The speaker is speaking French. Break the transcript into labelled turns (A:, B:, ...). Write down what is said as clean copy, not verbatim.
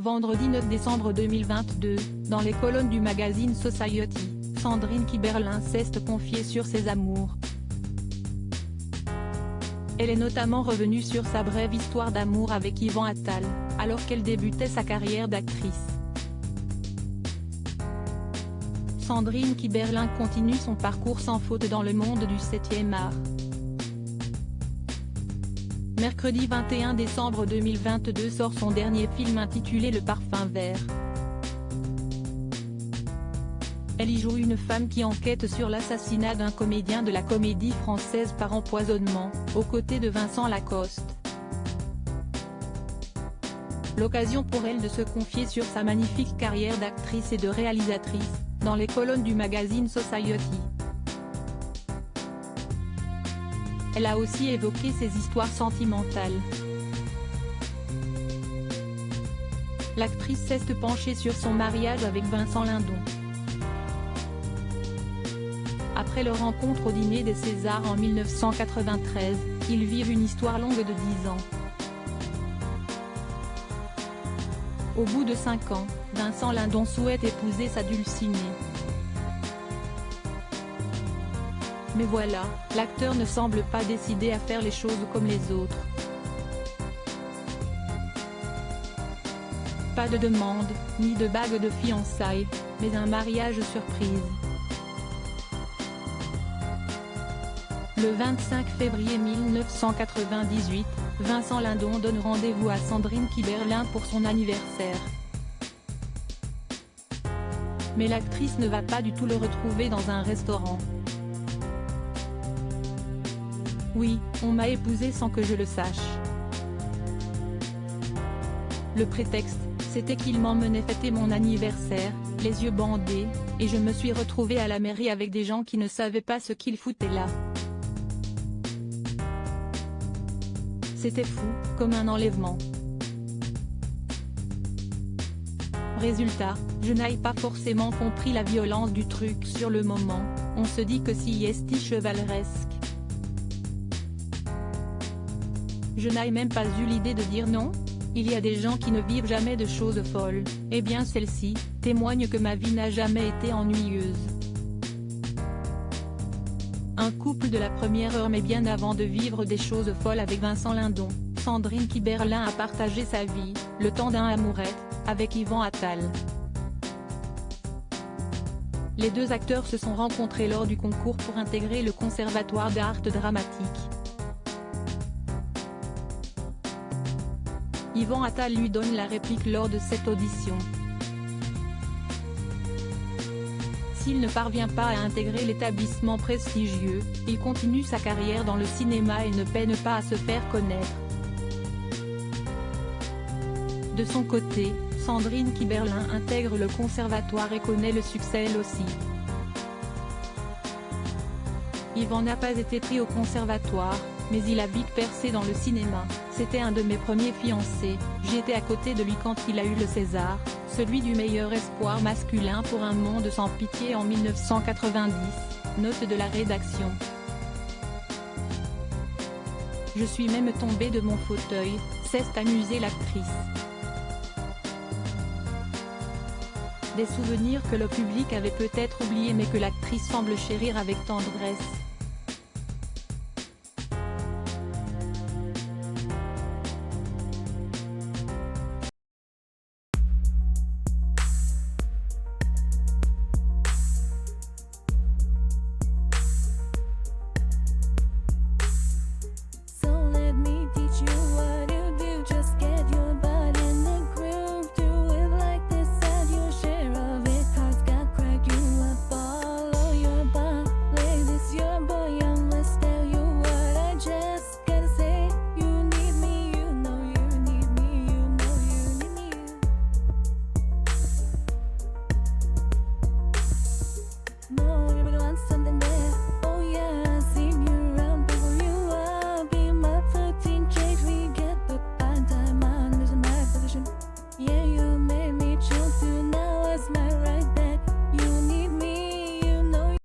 A: vendredi 9 décembre 2022, dans les colonnes du magazine Society, Sandrine Kiberlin s'est confiée sur ses amours. Elle est notamment revenue sur sa brève histoire d'amour avec Yvan Attal, alors qu'elle débutait sa carrière d'actrice. Sandrine Kiberlin continue son parcours sans faute dans le monde du 7e art. Mercredi 21 décembre 2022 sort son dernier film intitulé Le Parfum Vert. Elle y joue une femme qui enquête sur l'assassinat d'un comédien de la Comédie Française par empoisonnement, aux côtés de Vincent Lacoste. L'occasion pour elle de se confier sur sa magnifique carrière d'actrice et de réalisatrice, dans les colonnes du magazine Society. Elle a aussi évoqué ses histoires sentimentales. L'actrice s'est penchée sur son mariage avec Vincent Lindon. Après leur rencontre au dîner des Césars en 1993, ils vivent une histoire longue de 10 ans. Au bout de 5 ans, Vincent Lindon souhaite épouser sa dulcinée. Mais voilà, l'acteur ne semble pas décidé à faire les choses comme les autres. Pas de demande, ni de bague de fiançailles, mais un mariage surprise. Le 25 février 1998, Vincent Lindon donne rendez-vous à Sandrine Kiberlin pour son anniversaire. Mais l'actrice ne va pas du tout le retrouver dans un restaurant. Oui, on m'a épousée sans que je le sache. Le prétexte, c'était qu'il m'emmenait fêter mon anniversaire, les yeux bandés, et je me suis retrouvée à la mairie avec des gens qui ne savaient pas ce qu'ils foutaient là. C'était fou, comme un enlèvement. Résultat, je n'ai pas forcément compris la violence du truc sur le moment, on se dit que si est chevaleresque. Je n'ai même pas eu l'idée de dire non. Il y a des gens qui ne vivent jamais de choses folles, eh bien celle-ci témoigne que ma vie n'a jamais été ennuyeuse. Un couple de la première heure, mais bien avant de vivre des choses folles avec Vincent Lindon, Sandrine Kiberlin a partagé sa vie, le temps d'un amourette, avec Yvan Attal. Les deux acteurs se sont rencontrés lors du concours pour intégrer le Conservatoire d'art dramatique. Yvan Attal lui donne la réplique lors de cette audition. S'il ne parvient pas à intégrer l'établissement prestigieux, il continue sa carrière dans le cinéma et ne peine pas à se faire connaître. De son côté, Sandrine Kiberlin intègre le conservatoire et connaît le succès elle aussi. Yvan n'a pas été pris au conservatoire, mais il a vite percé dans le cinéma. C'était un de mes premiers fiancés, j'étais à côté de lui quand il a eu le César, celui du meilleur espoir masculin pour Un monde sans pitié en 1990, note de la rédaction. Je suis même tombée de mon fauteuil, s'est amusée l'actrice. Des souvenirs que le public avait peut-être oubliés mais que l'actrice semble chérir avec tendresse.